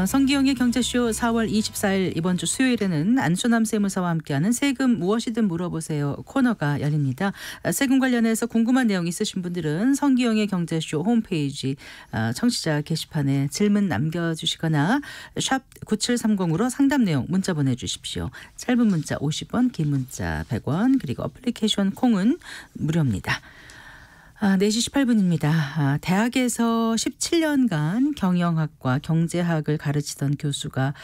성기영의 경제쇼 4월 24일 이번 주 수요일에는 안수남 세무사와 함께하는 세금 무엇이든 물어보세요 코너가 열립니다. 세금 관련해서 궁금한 내용 있으신 분들은 성기영의 경제쇼 홈페이지 청취자 게시판에 질문 남겨주시거나 샵 9730으로 상담 내용 문자 보내주십시오. 짧은 문자 50원, 긴 문자 100원, 그리고 어플리케이션 콩은 무료입니다. 4시 18분입니다. 대학에서 17년간 경영학과 경제학을 가르치던 교수가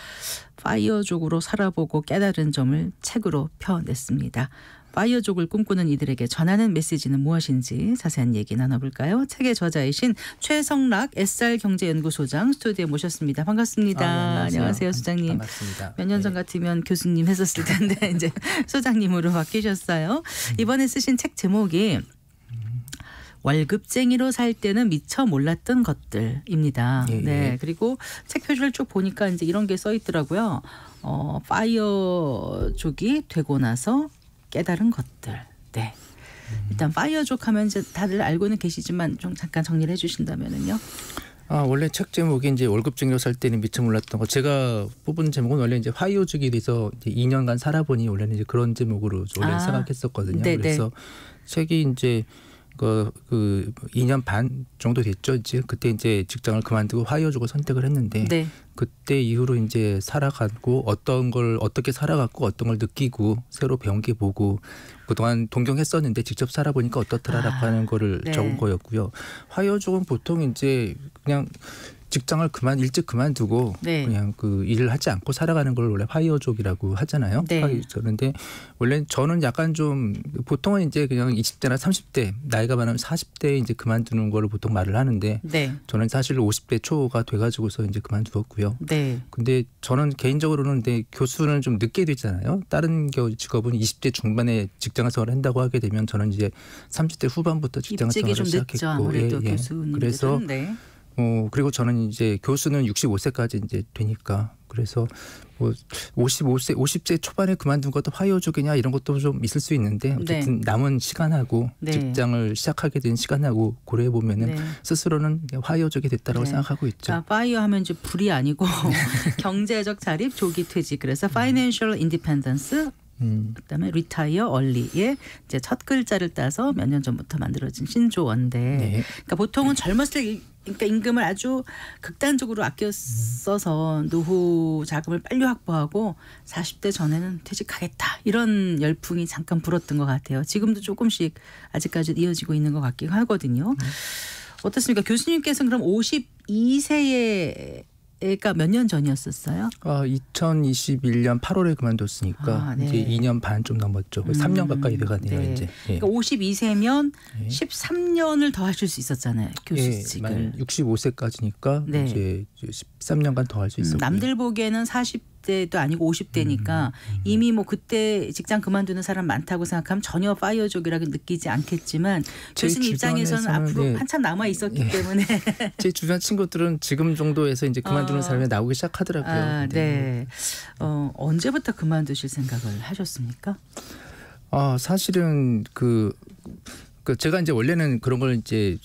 파이어족으로 살아보고 깨달은 점을 책으로 펴냈습니다. 파이어족을 꿈꾸는 이들에게 전하는 메시지는 무엇인지 자세한 얘기 나눠볼까요? 책의 저자이신 최성락 SR경제연구소장 스튜디오에 모셨습니다. 반갑습니다. 안녕하세요, 소장님. 반갑습니다. 몇 년 전 같으면 교수님 했었을 텐데 이제 소장님으로 바뀌셨어요. 이번에 쓰신 책 제목이 월급쟁이로 살 때는 미처 몰랐던 것들입니다. 예, 네, 예. 그리고 책 표지를 쭉 보니까 이제 이런 게 써 있더라고요. 파이어족이 되고 나서 깨달은 것들. 네. 일단 파이어족 하면 이제 다들 알고는 계시지만 좀 잠깐 정리를 해주신다면은요. 원래 책 제목이 이제 월급쟁이로 살 때는 미처 몰랐던 것. 제가 뽑은 제목은 원래 이제 파이어족에 대해서 이제 2년간 살아보니 원래는 이제 그런 제목으로 원래 생각했었거든요. 네네. 그래서 책이 이제 그 2년 반 정도 됐죠. 이제 그때 이제 직장을 그만두고 파이어족을 선택을 했는데 네. 그때 이후로 이제 살아가고 어떤 걸 어떻게 살아갔고 어떤 걸 느끼고 새로 배운 게 뭐고 그동안 동경했었는데 직접 살아보니까 어떻더라라고 하는 거를 네. 적은 거였고요. 파이어족은 보통 이제 그냥 직장을 일찍 그만두고 네. 그냥 그 일을 하지 않고 살아가는 걸 원래 파이어족이라고 하잖아요. 네. 그런데 원래 저는 약간 좀 보통은 이제 그냥 20대나 30대 나이가 많으면 40대에 이제 그만두는 거를 보통 말을 하는데 네. 저는 사실 50대 초가 돼가지고서 이제 그만두었고요. 네. 근데 저는 개인적으로는 근데 교수는 좀 늦게 되잖아요. 다른 직업은 20대 중반에 직장 생활을 한다고 하게 되면 저는 이제 30대 후반부터 직장 입직이 생활을 좀 늦죠. 시작했고, 아무래도 교수님들은. 그래서 네. 그리고 저는 이제 교수는 65세까지 이제 되니까 그래서 뭐 50세 초반에 그만둔 것도 파이어족이냐 이런 것도 좀 있을 수 있는데 어쨌든 남은 시간하고 네. 직장을 시작하게 된 시간하고 고려해 보면은 네. 스스로는 파이어족이 됐다라고 네. 생각하고 있죠. 그러니까 파이어 하면 이제 불이 아니고 경제적 자립, 조기 퇴직. 그래서 Financial Independence. 그다음에 Retire Early의 이제 첫 글자를 따서 몇 년 전부터 만들어진 신조어인데, 네. 그러니까 보통은 젊었을 때 그러니까 임금을 아주 극단적으로 아껴 써서 노후 자금을 빨리 확보하고 40대 전에는 퇴직하겠다 이런 열풍이 잠깐 불었던 것 같아요. 지금도 조금씩 아직까지 이어지고 있는 것 같긴 하거든요. 어떻습니까? 교수님께서는 그럼 52세에 가 몇 년 전이었었어요? 2021년 8월에 그만뒀으니까 네. 이제 2년 반 좀 넘었죠. 3년 가까이 돼가네요. 네. 이제. 그러니까 52세면 네. 13년을 더 하실 수 있었잖아요. 교수직을. 만 65세까지니까 네. 이제 13년간 더 할 수 있었고요. 남들 보기에는 40대도 아니고 50대니까 이미 뭐 그때 직장 그만두는 사람 많다고 생각하면 전혀 파이어족이라고 느끼지 않겠지만 교수님 입장에서는 앞으로 한참 남아 있었기 때문에 제 주변 친구들은 지금 정도에서 이제 그만두는 사람이 나오기 시작하더라고요. 네. 언제부터 그만두실 생각을 하셨습니까? 사실은 제가 이제 원래는 그런 걸 이제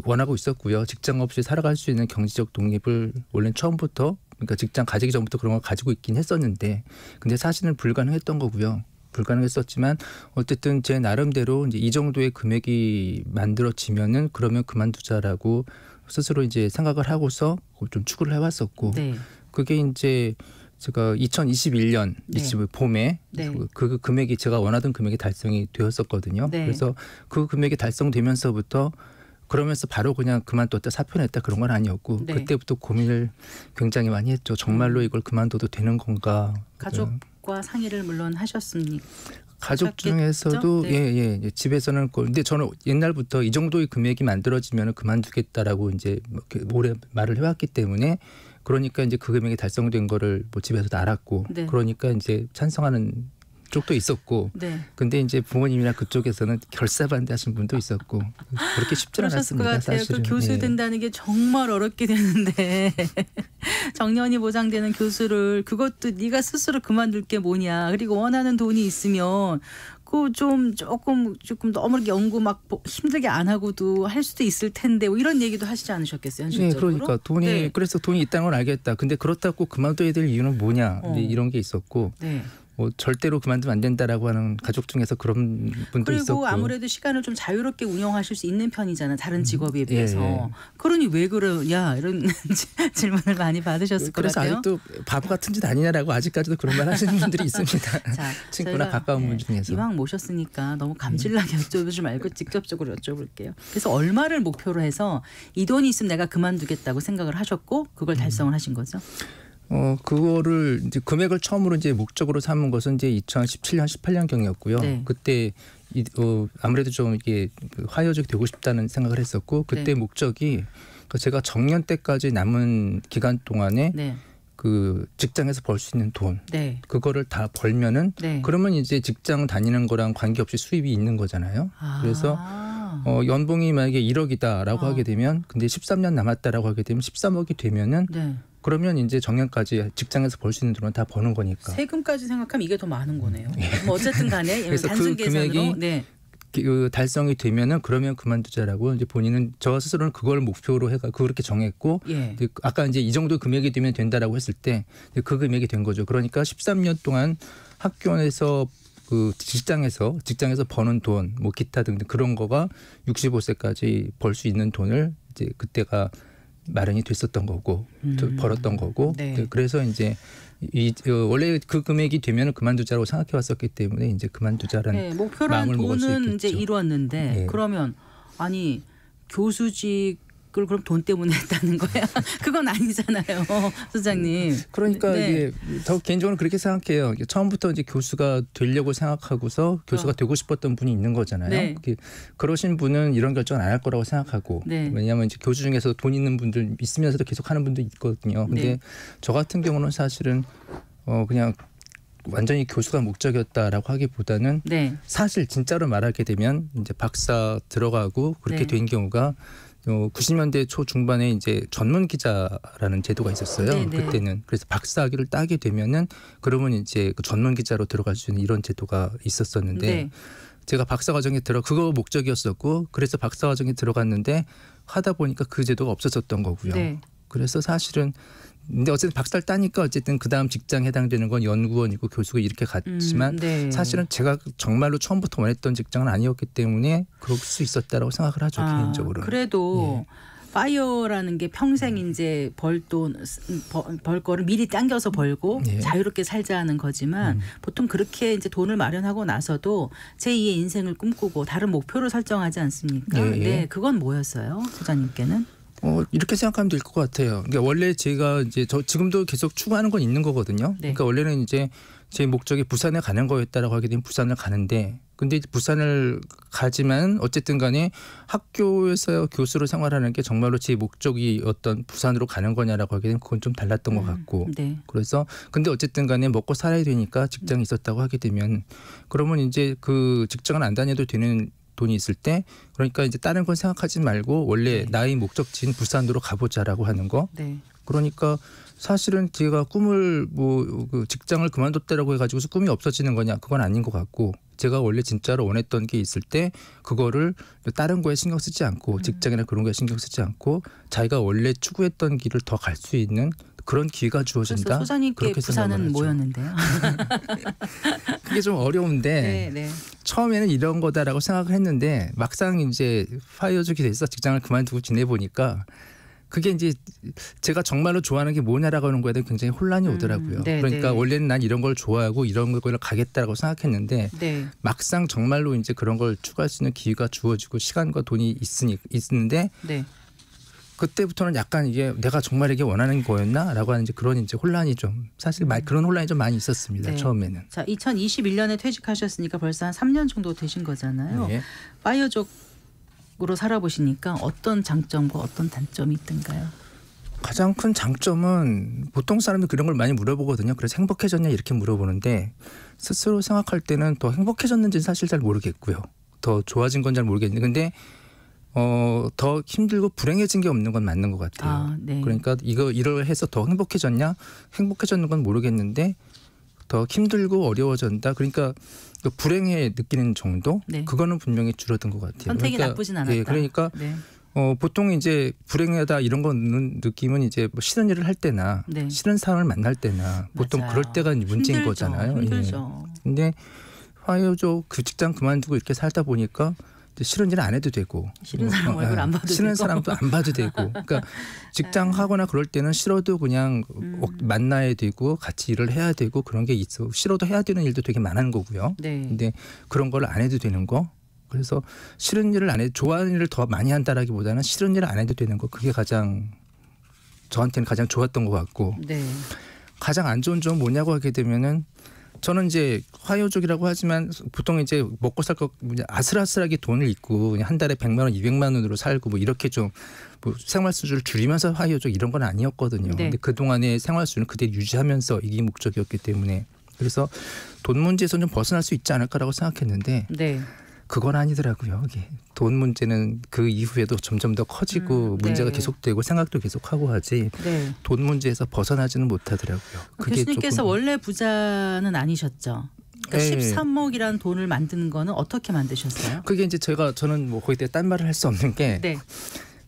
원하고 있었고요. 직장 없이 살아갈 수 있는 경제적 독립을 원래는 처음부터 그러니까 직장 가지기 전부터 그런 걸 가지고 있긴 했었는데 근데 사실은 불가능했던 거고요. 불가능했었지만 어쨌든 제 나름대로 이제 이 정도의 금액이 만들어지면은 그러면 그만두자라고 스스로 이제 생각을 하고서 좀 추구를 해왔었고 네. 그게 이제 제가 2021년 네. 봄에 네. 그 금액이 제가 원하던 금액이 달성이 되었었거든요. 네. 그래서 그 금액이 달성되면서부터 그러면서 바로 그냥 그만뒀다 사표냈다 그런 건 아니었고 네. 그때부터 고민을 굉장히 많이 했죠. 정말로 이걸 그만둬도 되는 건가. 가족과 상의를 물론 하셨습니까? 가족 중에서도 네. 예, 집에서는 근데 저는 옛날부터 이 정도의 금액이 만들어지면 그만두겠다라고 이제 오래 말을 해왔기 때문에 그러니까 이제 그 금액이 달성된 거를 뭐 집에서도 알았고 네. 그러니까 이제 찬성하는 쪽도 있었고 네. 근데 이제 부모님이나 그쪽에서는 결사반대하신 분도 있었고 그렇게 쉽지 그러셨을 것 않았습니다. 같아요. 사실은. 그 교수 된다는 게 정말 어렵게 되는데 정년이 보장되는 교수를 그것도 네가 스스로 그만둘 게 뭐냐. 그리고 원하는 돈이 있으면 그 조금 너무 이렇게 연구 막 힘들게 안 하고도 할 수도 있을 텐데 뭐 이런 얘기도 하시지 않으셨겠어요? 네, 현실적으로? 그러니까 네. 그래서 돈이 있다는 걸 알겠다. 근데 그렇다고 그만둬야 될 이유는 뭐냐 이제 이런 게 있었고 네. 뭐 절대로 그만두면 안 된다라고 하는 가족 중에서 그런 분도 그리고 있었고. 아무래도 시간을 좀 자유롭게 운영하실 수 있는 편이잖아요. 다른 직업에 예, 비해서. 예. 그러니 왜 그러냐 이런 질문을 많이 받으셨을 것 그래서 같아요. 아직도 바보 같은 짓 아니냐라고 아직까지도 그런 말 하시는 분들이 있습니다. 자, 친구나 저희가, 가까운 분 중에서. 이왕 모셨으니까 너무 감질나게 여쭤보지 말고 직접적으로 여쭤볼게요. 그래서 얼마를 목표로 해서 이 돈이 있으면 내가 그만두겠다고 생각을 하셨고 그걸 달성을 하신 거죠? 그거를 이제 금액을 처음으로 이제 목적으로 삼은 것은 이제 2017년, 18년 경이었고요. 네. 그때 아무래도 좀 이게 화요족이 되고 싶다는 생각을 했었고 그때 네. 목적이 제가 정년 때까지 남은 기간 동안에 네. 그 직장에서 벌 수 있는 돈 네. 그거를 다 벌면은 네. 그러면 이제 직장 다니는 거랑 관계없이 수입이 있는 거잖아요. 그래서 연봉이 만약에 1억이다라고 하게 되면 근데 13년 남았다라고 하게 되면 13억이 되면은 네. 그러면 이제 정년까지 직장에서 벌 수 있는 돈은 다 버는 거니까. 세금까지 생각하면 이게 더 많은 거네요. 뭐 어쨌든 간에 그래서 단순 그 계산으로 금액이 네. 그 달성이 되면은 그러면 그만두자라고 이제 본인은 저 스스로는 그걸 목표로 해가 그렇게 정했고 예. 아까 이제 이 정도 금액이 되면 된다라고 했을 때 그 금액이 된 거죠. 그러니까 13년 동안 학교에서 그 직장에서 버는 돈, 뭐 기타 등등 그런 거가 65세까지 벌 수 있는 돈을 이제 그때가 마련이 됐었던 거고 벌었던 거고 네. 그래서 이제 원래 그 금액이 되면 그만두자라고 생각해 왔었기 때문에 이제 그만두자라는 네, 목표로 한 마음을 먹을 수 돈은 이제 있겠죠. 이루었는데 네. 그러면 아니 교수직을 그럼 돈 때문에 했다는 거야? 그건 아니잖아요, 소장님. 그러니까 네. 이게 더 개인적으로 그렇게 생각해요. 처음부터 이제 교수가 되려고 생각하고서 교수가 되고 싶었던 분이 있는 거잖아요. 네. 그러신 분은 이런 결정 안 할 거라고 생각하고 네. 왜냐하면 이제 교수 중에서 돈 있는 분들 있으면서도 계속 하는 분도 있거든요. 근데 네. 저 같은 경우는 사실은 그냥 완전히 교수가 목적이었다라고 하기보다는 네. 사실 진짜로 말하게 되면 이제 박사 들어가고 그렇게 네. 된 경우가 90년대 초 중반에 이제 전문 기자라는 제도가 있었어요. 네, 네. 그때는 그래서 박사학위를 따게 되면은 그러면 이제 그 전문 기자로 들어갈 수 있는 이런 제도가 있었었는데 네. 제가 박사 과정에 그거 목적이었었고 그래서 박사 과정에 들어갔는데 하다 보니까 그 제도가 없어졌던 거고요. 네. 그래서 사실은 근데 어쨌든 박사를 따니까 어쨌든 그 다음 직장에 해당되는 건 연구원이고 교수가 이렇게 갔지만 네. 사실은 제가 정말로 처음부터 원했던 직장은 아니었기 때문에 그럴 수 있었다라고 생각을 하죠 개인적으로. 그래도 파이어라는 게 평생 이제 벌 거를 미리 당겨서 벌고 예. 자유롭게 살자는 거지만 보통 그렇게 이제 돈을 마련하고 나서도 제2의 인생을 꿈꾸고 다른 목표를 설정하지 않습니까? 예, 예. 네, 그건 뭐였어요, 소장님께는? 이렇게 생각하면 될 것 같아요. 그러니까 원래 제가 이제 저 지금도 계속 추구하는 건 있는 거거든요. 네. 그러니까 원래는 이제 제 목적이 부산에 가는 거였다라고 하게 되면 부산을 가는데 근데 이제 부산을 가지만 어쨌든 간에 학교에서 교수로 생활하는 게 정말로 제 목적이 어떤 부산으로 가는 거냐라고 하게 되면 그건 좀 달랐던 것 같고 네. 그래서 근데 어쨌든 간에 먹고 살아야 되니까 직장이 있었다고 하게 되면 그러면 이제 그 직장은 안 다녀도 되는 돈이 있을 때 그러니까 이제 다른 건 생각하지 말고 원래 네. 나의 목적지인 부산으로 가보자라고 하는 거 네. 그러니까 사실은 제가 꿈을 그 직장을 그만뒀다라고 해가지고서 꿈이 없어지는 거냐 그건 아닌 것 같고 제가 원래 진짜로 원했던 게 있을 때 그거를 다른 거에 신경 쓰지 않고 직장이나 그런 거에 신경 쓰지 않고 자기가 원래 추구했던 길을 더 갈 수 있는 그런 기회가 주어진다. 그래서 소장님께 그렇게 생각을 부산은 하죠. 뭐였는데요? 그게 좀 어려운데 네, 네. 처음에는 이런 거다라고 생각을 했는데 막상 이제 파이어족이 돼서 직장을 그만두고 지내보니까 그게 이제 제가 정말로 좋아하는 게 뭐냐라고 하는 거에 대해 굉장히 혼란이 오더라고요. 네, 그러니까 네. 원래는 난 이런 걸 좋아하고 이런 걸 가겠다라고 생각했는데 네. 막상 정말로 이제 그런 걸 추구할 수 있는 기회가 주어지고 시간과 돈이 있는데 네. 그때부터는 약간 이게 내가 정말 이게 원하는 거였나라고 하는 이제 그런 이제 혼란이 좀 사실 그런 혼란이 좀 많이 있었습니다. 네. 처음에는. 자, 2021년에 퇴직하셨으니까 벌써 한 3년 정도 되신 거잖아요. 네. 파이어족으로 살아보시니까 어떤 장점과 어떤 단점이 있던가요? 가장 큰 장점은 보통 사람들 그런 걸 많이 물어보거든요. 그래서 행복해졌냐 이렇게 물어보는데 스스로 생각할 때는 더 행복해졌는지는 사실 잘 모르겠고요. 더 좋아진 건 잘 모르겠는데 근데 더 힘들고 불행해진 게 없는 건 맞는 것 같아요. 아, 네. 그러니까 이걸 해서 더 행복해졌냐? 행복해졌는 건 모르겠는데 더 힘들고 어려워졌다. 그러니까 그 불행해 느끼는 정도 네. 그거는 분명히 줄어든 것 같아요. 선택이 나쁘진 않았다. 예, 그러니까 네. 보통 이제 불행하다 이런 거는 느낌은 이제 뭐 싫은 일을 할 때나 네. 싫은 사람을 만날 때나 보통 맞아요. 그럴 때가 문제인 힘들죠. 거잖아요. 힘들죠. 예. 근데 화요족 그 직장 그만두고 이렇게 살다 보니까 이제 싫은 일은 안 해도 되고 싫은 사람 얼굴 안 봐도 싫은 되고. 사람도 안 봐도 되고 그러니까 직장 하거나 그럴 때는 싫어도 그냥 만나야 되고 같이 일을 해야 되고 그런 게 있어. 싫어도 해야 되는 일도 되게 많은 거고요. 네. 근데 그런 걸 안 해도 되는 거. 그래서 싫은 일을 안 해도 좋아하는 일을 더 많이 한다라기보다는 싫은 일을 안 해도 되는 거. 그게 가장 저한테는 가장 좋았던 것 같고 네. 가장 안 좋은 점은 뭐냐고 하게 되면은 저는 이제 화요족이라고 하지만 보통 이제 먹고 살 거 아슬아슬하게 돈을 있고 그냥 한 달에 100만 원, 200만 원으로 살고 뭐 이렇게 좀 뭐 생활 수준을 줄이면서 화요족 이런 건 아니었거든요. 네. 근데 그동안의 생활 수준을 그대로 유지하면서 이게 목적이었기 때문에 그래서 돈 문제에서 좀 벗어날 수 있지 않을까라고 생각했는데 네. 그건 아니더라고요. 이게 돈 문제는 그 이후에도 점점 더 커지고 문제가 네. 계속되고 생각도 계속하고 하지 네. 돈 문제에서 벗어나지는 못하더라고요. 그게 교수님께서 조금 원래 부자는 아니셨죠. 그러니까 네. 13억이라는 돈을 만드는 거는 어떻게 만드셨어요? 그게 이제 저는 뭐 거기에 딴 말을 할 수 없는 게 네.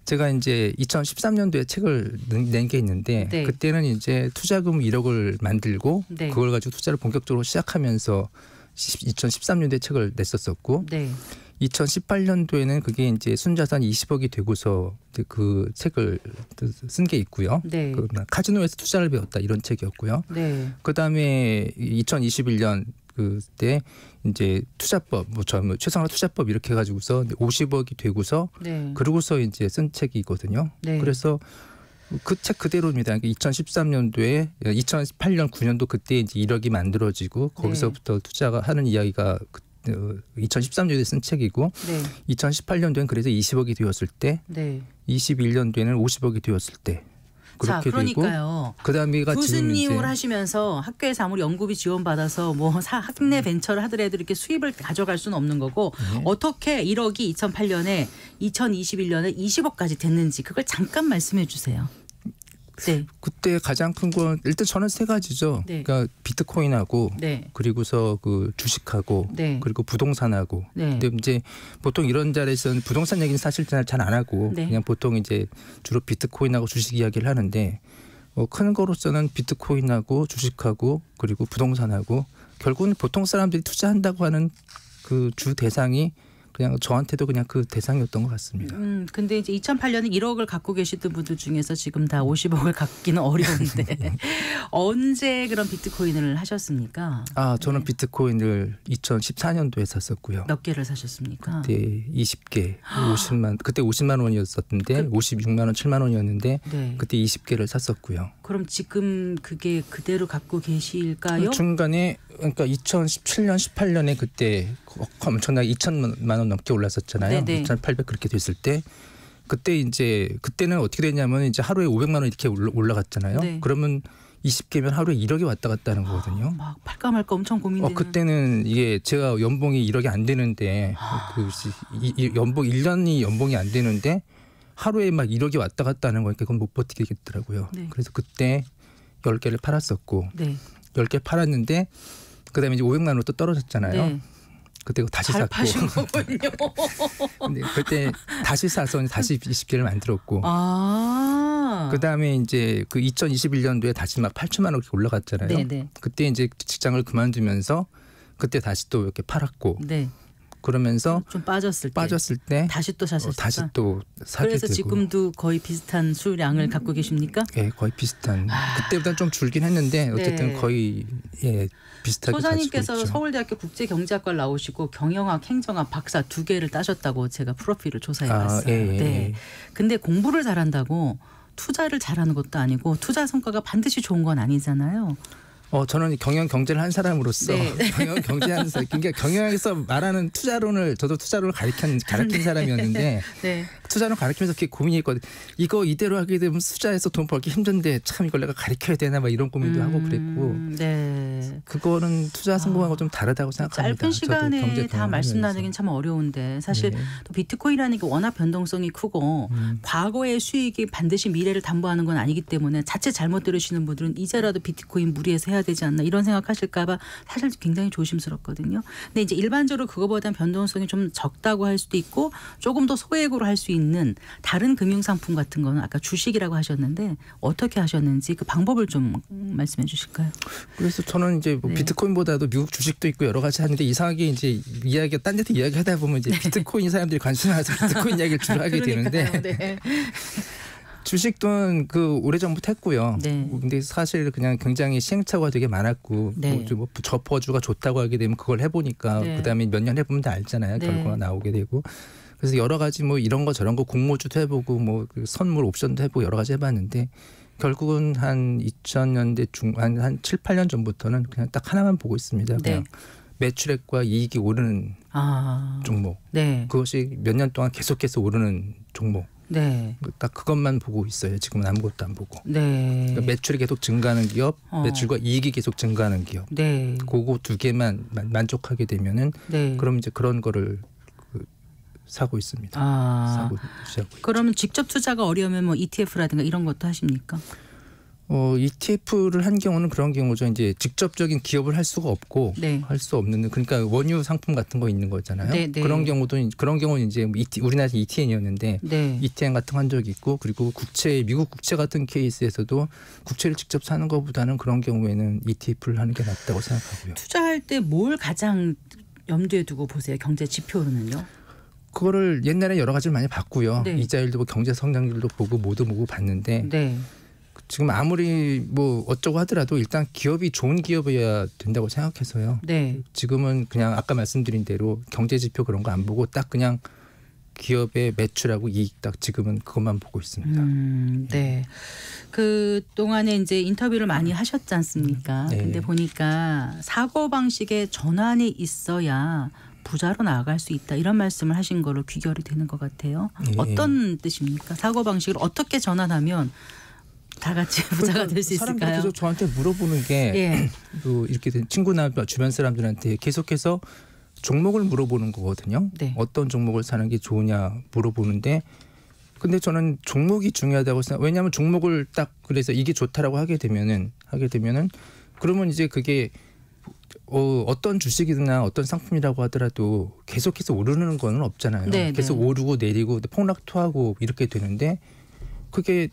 제가 이제 2013년도에 책을 낸 게 있는데 네. 그때는 이제 투자금 1억을 만들고 네. 그걸 가지고 투자를 본격적으로 시작하면서 2013년도에 책을 냈었었고 네. 2018년도에는 그게 이제 순자산 20억이 되고서 그 책을 쓴 게 있고요. 네. 그 카지노에서 투자를 배웠다 이런 책이었고요. 네. 그다음에 2021년 그때 이제 투자법 최상화 투자법 이렇게 해가지고서 50억이 되고서 네. 그러고서 이제 쓴 책이거든요. 네. 그래서 그 책 그대로입니다. 2013년도에 2008년 9년도 그때 이제 1억이 만들어지고 거기서부터 투자가 하는 이야기가 2013년도에 쓴 책이고 네. 2018년도에는 그래서 20억이 되었을 때 네. 21년도에는 50억이 되었을 때 자, 그렇게 그러니까요. 되고 그다음에가 지금 이제 교수님을 하시면서 학교에서 아무리 연구비 지원받아서 뭐 학내 벤처를 하더라도 이렇게 수입을 가져갈 수는 없는 거고 네. 어떻게 1억이 2008년에 2021년에 20억까지 됐는지 그걸 잠깐 말씀해 주세요. 네. 그때 가장 큰 건 일단 저는 세 가지죠. 네. 그러니까 비트코인하고 네. 그리고서 그 주식하고 네. 그리고 부동산하고. 네. 근데 이제 보통 이런 자리에서는 부동산 얘기는 사실 잘 안 하고 네. 그냥 보통 이제 주로 비트코인하고 주식 이야기를 하는데 큰 거로서는 비트코인하고 주식하고 그리고 부동산하고 결국은 보통 사람들이 투자한다고 하는 그 주 대상이 그냥 저한테도 그냥 그 대상이었던 것 같습니다. 근데 이제 2008년에 1억을 갖고 계시던 분들 중에서 지금 다 50억을 갖기는 어려운데 언제 그런 비트코인을 하셨습니까? 저는 비트코인을 2014년도에 샀었고요. 몇 개를 사셨습니까? 그때 20개, 50만 그때 50만 원이었었는데 56만 원, 7만 원이었는데 네. 그때 20개를 샀었고요. 그럼 지금 그게 그대로 갖고 계실까요? 중간에 그러니까 2017년, 18년에 그때 엄청나게 2천만 원 넘게 올랐었잖아요. 네네. 2,800 그렇게 됐을 때 그때 이제 그때는 어떻게 됐냐면 이제 하루에 500만 원 이렇게 올라갔잖아요. 네. 그러면 20개면 하루에 1억이 왔다 갔다 하는 거거든요. 막 팔까 말까 엄청 고민되는. 그때는 이게 제가 연봉이 1억이 안 되는데 이 연봉 1년이 연봉이 안 되는데 하루에 막 1억이 왔다 갔다 하는 거니까 그건 못 버티겠더라고요. 네. 그래서 그때 10개를 팔았었고 네. 10개 팔았는데 그다음에 이제 500만 원으로 또 떨어졌잖아요. 네. 그때 그거 다시 잘 샀고. 파신 거군요. 근데 그때 다시 사서 다시 20개를 만들었고. 그다음에 이제 그 2021년도에 다시 막 8천만 원 이렇게 올라갔잖아요. 네네. 그때 이제 직장을 그만두면서 그때 다시 또 이렇게 팔았고. 네. 그러면서 좀 빠졌을 때 다시 또 사셨어요. 다시 또 사게 그래서 되고. 지금도 거의 비슷한 수량을 갖고 계십니까? 예, 거의 비슷한. 그때보다 좀 줄긴 했는데 어쨌든 네. 거의 비슷하게 소장님께서 가지고 있죠. 서울대학교 국제경제학과를 나오시고 경영학, 행정학 박사 2개를 따셨다고 제가 프로필을 조사해봤어요. 네. 근데 공부를 잘한다고 투자를 잘하는 것도 아니고 투자 성과가 반드시 좋은 건 아니잖아요. 저는 경영 경제를 한 사람으로서 네. 경영 경제하는 사람, 그러니까 경영에서 말하는 투자론을 저도 투자론을 가르친 사람이었는데 네. 투자는 가르치면서 그렇게 고민했거든. 이거 이대로 하게 되면 투자해서 돈 벌기 힘든데 참 이걸 내가 가르쳐야 되나 막 이런 고민도 하고 그랬고. 네. 그거는 투자 성공하고 좀 다르다고 생각합니다. 짧은 시간에 다 말씀 나누긴 참 어려운데 사실 네. 또 비트코인이라는 게 워낙 변동성이 크고 과거의 수익이 반드시 미래를 담보하는 건 아니기 때문에 자칫 잘못 들으시는 분들은 이제라도 비트코인 무리해서 해야 되지 않나 이런 생각하실까 봐 사실 굉장히 조심스럽거든요. 근데 이제 일반적으로 그거보다는 변동성이 좀 적다고 할 수도 있고 조금 더 소액으로 할 수 있는 다른 금융상품 같은 거는 아까 주식이라고 하셨는데 어떻게 하셨는지 그 방법을 좀 말씀해 주실까요? 그래서 저는 이제 뭐 네. 비트코인보다도 미국 주식도 있고 여러 가지 하는데 이상하게 이제 이야기가 딴 데서 이야기하다 보면 이제 비트코인 사람들이 관심 많아서 비트코인 이야기를 주로 하게 되는데 네. 주식도 그 오래전부터 했고요. 네. 근데 사실 그냥 굉장히 시행착오가 되게 많았고 네. 뭐 저퍼주가 좋다고 하게 되면 그걸 해보니까 네. 그다음에 몇 년 해보면 다 알잖아요. 네. 결과가 나오게 되고. 그래서 여러 가지 뭐 이런 거 저런 거 공모주도 해보고 뭐 그 선물 옵션도 해보고 여러 가지 해봤는데 결국은 한 2000년대 한 7, 8년 전부터는 그냥 딱 하나만 보고 있습니다. 그냥 매출액과 이익이 오르는 종목. 네. 그것이 몇 년 동안 계속해서 오르는 종목. 네. 딱 그것만 보고 있어요. 지금은 아무것도 안 보고. 네. 그러니까 매출이 계속 증가하는 기업, 매출과 이익이 계속 증가하는 기업. 네. 그거 두 개만 만족하게 되면은 네. 그럼 이제 그런 거를 사고 있습니다. 사고 시작하고 그러면 직접 투자가 어려우면 뭐 ETF라든가 이런 것도 하십니까? ETF를 한 경우는 그런 경우죠. 이제 직접적인 기업을 할 수가 없고 네. 할 수 없는 그러니까 원유 상품 같은 거 있는 거잖아요. 네, 네. 그런 경우는 이제 우리나라 ETN이었는데 네. ETN 같은 거 한 적이 있고 그리고 미국 국채 같은 케이스에서도 국채를 직접 사는 것보다는 그런 경우에는 ETF를 하는 게 낫다고 생각하고요. 투자할 때 뭘 가장 염두에 두고 보세요? 경제 지표로는요? 그거를 옛날에 여러 가지를 많이 봤고요. 네. 이자율도 경제 성장률도 보고 모두 봤는데 네. 지금 아무리 뭐 어쩌고 하더라도 일단 기업이 좋은 기업이어야 된다고 생각해서요. 네. 지금은 그냥 아까 말씀드린 대로 경제 지표 그런 거 안 보고 딱 그냥 기업의 매출하고 이익 딱 지금은 그것만 보고 있습니다. 네. 그 동안에 이제 인터뷰를 많이 하셨지 않습니까? 네. 근데 보니까 사고 방식의 전환이 있어야 부자로 나아갈 수 있다 이런 말씀을 하신 걸로 귀결이 되는 것 같아요. 네. 어떤 뜻입니까? 사고 방식을 어떻게 전환하면 다 같이 부자가 될 수 사람들이 있을까요? 계속 저한테 물어보는 게 예. 이렇게 된 친구나 주변 사람들한테 계속해서 종목을 물어보는 거거든요. 네. 어떤 종목을 사는 게 좋으냐 물어보는데 근데 저는 종목이 중요하다고 생각. 왜냐하면 종목을 딱 그래서 이게 좋다라고 하게 되면은 그러면 이제 그게 어떤 주식이나 어떤 상품이라고 하더라도 계속해서 오르는 거는 없잖아요. 네, 계속 네. 오르고 내리고 폭락토하고 이렇게 되는데 그게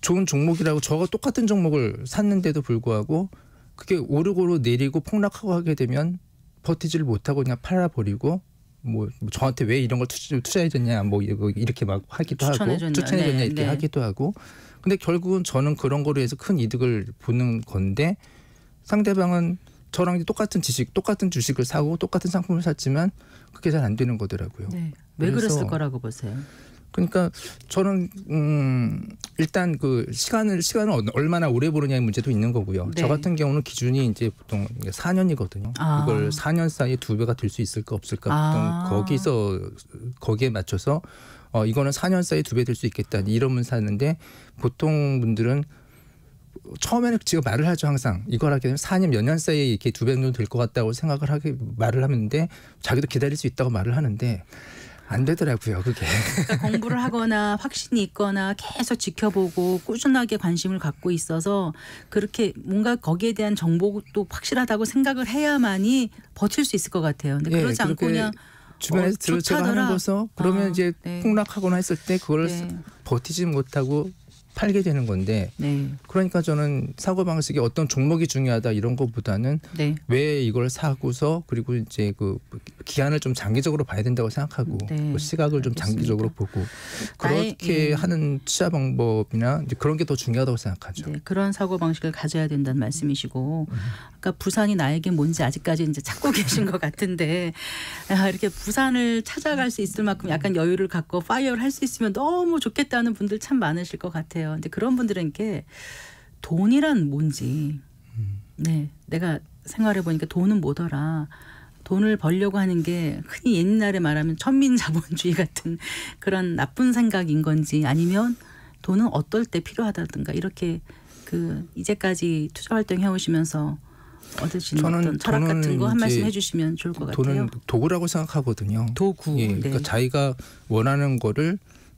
좋은 종목이라고 저가 똑같은 종목을 샀는데도 불구하고 그게 오르고 내리고 폭락하고 하게 되면 버티지를 못하고 그냥 팔아버리고 뭐 저한테 왜 이런 걸 투자해줬냐 뭐 이렇게 막 하기도 하고 추천해줬냐 이렇게 하기도 하고 근데 결국은 저는 그런 거로 해서 큰 이득을 보는 건데 상대방은 저랑 똑같은 주식을 사고 똑같은 상품을 샀지만 그게 잘 안 되는 거더라고요. 네. 왜 그랬을 거라고 보세요? 그러니까 저는 일단 그 시간을 얼마나 오래 보느냐의 문제도 있는 거고요. 네. 저 같은 경우는 기준이 이제 보통 4년이거든요. 그걸 4년 사이에 2배가 될 수 있을까 없을까 보통 거기에 맞춰서 이거는 4년 사이에 2배 될 수 있겠다 이러면 사는데 보통 분들은 처음에는 제가 말을 하죠. 항상 이걸 하게 되면 4년 몇 년 사이에 이렇게 2배 정도 될 것 같다고 생각을 말을 하는데 자기도 기다릴 수 있다고 말을 하는데 안 되더라고요. 그게. 그러니까 공부를 하거나 확신이 있거나 계속 지켜보고 꾸준하게 관심을 갖고 있어서 그렇게 뭔가 거기에 대한 정보도 확실하다고 생각을 해야만이 버틸 수 있을 것 같아요. 근데 그러지 않고 그냥 주변에서 제가 하는 거서 그러면 이제 네. 폭락하거나 했을 때 그걸 버티지 못하고 팔게 되는 건데 그러니까 저는 사고 방식이 어떤 종목이 중요하다 이런 것보다는 왜 이걸 사고서 그리고 이제 그 기한을 좀 장기적으로 봐야 된다고 생각하고 그 시각을 좀 장기적으로 보고 그렇게 하는 투자 방법이나 이제 그런 게 더 중요하다고 생각하죠. 네, 그런 사고 방식을 가져야 된다는 말씀이시고 아까 부산이 나에게 뭔지 아직까지 이제 찾고 계신 것 같은데 이렇게 부산을 찾아갈 수 있을 만큼 약간 여유를 갖고 파이어를 할 수 있으면 너무 좋겠다는 분들 참 많으실 것 같아요. 근데 그런 분들에게 돈이란 뭔지 내가 생각해 보니까 돈은 뭐더라. 돈을 벌려고 하는 게 흔히 옛날에 말하면 천민자본주의 같은 그런 나쁜 생각인 건지 아니면 돈은 어떨 때 필요하다든가 이렇게 그 이제까지 투자활동 해오시면서 얻으신 어떤 철학 같은 거 한 말씀 해주시면 좋을 것 같아요. 돈은 도구라고 생각하거든요. 도구. 예, 그러니까 자기가 원하는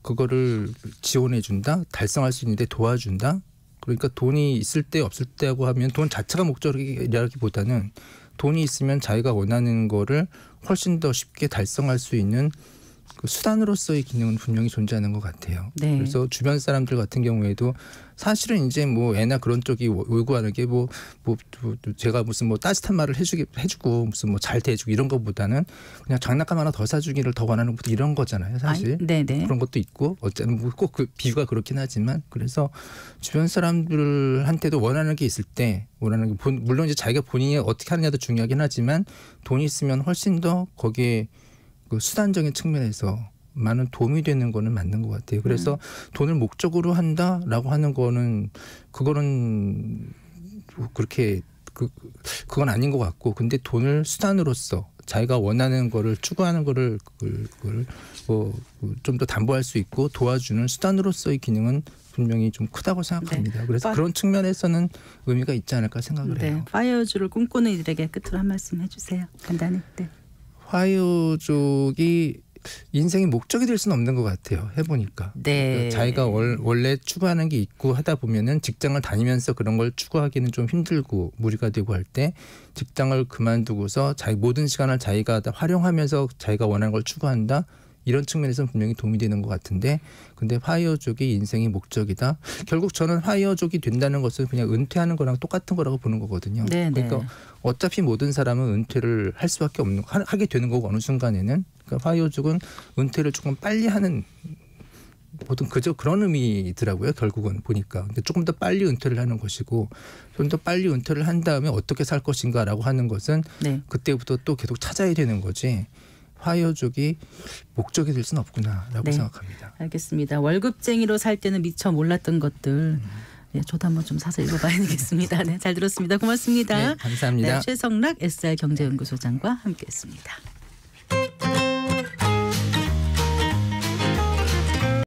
그거를 지원해 준다, 달성할 수 있는데 도와준다. 그러니까 돈이 있을 때 없을 때하고 하면 돈 자체가 목적이라기보다는 돈이 있으면 자기가 원하는 거를 훨씬 더 쉽게 달성할 수 있는 그 수단으로서의 기능은 분명히 존재하는 것 같아요. 네. 그래서 주변 사람들 같은 경우에도 사실은 이제 뭐 애나 그런 쪽이 요구하는 게 뭐 제가 무슨 뭐 따뜻한 말을 해주고 무슨 뭐 잘 대해주고 이런 것보다는 그냥 장난감 하나 더 사주기를 더 원하는 것도 이런 거잖아요. 사실 네네. 그런 것도 있고 어쩌면 꼭 그 비유가 그렇긴 하지만 그래서 주변 사람들한테도 원하는 게 있을 때 원하는 게 물론 이제 자기가 본인이 어떻게 하느냐도 중요하긴 하지만 돈이 있으면 훨씬 더 거기에 그 수단적인 측면에서 많은 도움이 되는 거는 맞는 것 같아요. 그래서 돈을 목적으로 한다라고 하는 거는 그거는 그렇게 그건 아닌 것 같고, 근데 돈을 수단으로서 자기가 원하는 거를 추구하는 거를 그걸 좀 더 담보할 수 있고 도와주는 수단으로서의 기능은 분명히 좀 크다고 생각합니다. 네. 그래서 그런 측면에서는 의미가 있지 않을까 생각을 해요. 파이어족을 꿈꾸는 이들에게 끝으로 한 말씀 해주세요. 간단히. 네. 화요족이 인생의 목적이 될 수는 없는 것 같아요. 해보니까. 네. 그러니까 자기가 원래 추구하는 게 있고 하다 보면은 직장을 다니면서 그런 걸 추구하기는 좀 힘들고 무리가 되고 할 때 직장을 그만두고서 자기 모든 시간을 자기가 다 활용하면서 자기가 원하는 걸 추구한다. 이런 측면에서는 분명히 도움이 되는 것 같은데, 근데 화이어족이 인생의 목적이다. 결국 저는 화이어족이 된다는 것은 그냥 은퇴하는 거랑 똑같은 거라고 보는 거거든요. 네네. 그러니까 어차피 모든 사람은 은퇴를 할 수밖에 없는 하게 되는 거고 어느 순간에는. 그러니까 화이어족은 은퇴를 조금 빨리 하는 보통 그저 그런 의미더라고요. 결국은 보니까. 근데 조금 더 빨리 은퇴를 하는 것이고 좀 더 빨리 은퇴를 한 다음에 어떻게 살 것인가라고 하는 것은 네. 그때부터 또 계속 찾아야 되는 거지. 화이어족이 목적이 될 수는 없구나라고 네. 생각합니다. 알겠습니다. 월급쟁이로 살 때는 미처 몰랐던 것들. 네, 저도 한번 좀 사서 읽어봐야 되겠습니다. 네, 잘 들었습니다. 고맙습니다. 네, 감사합니다. 네, 최성락 SR 경제연구소장과 함께했습니다.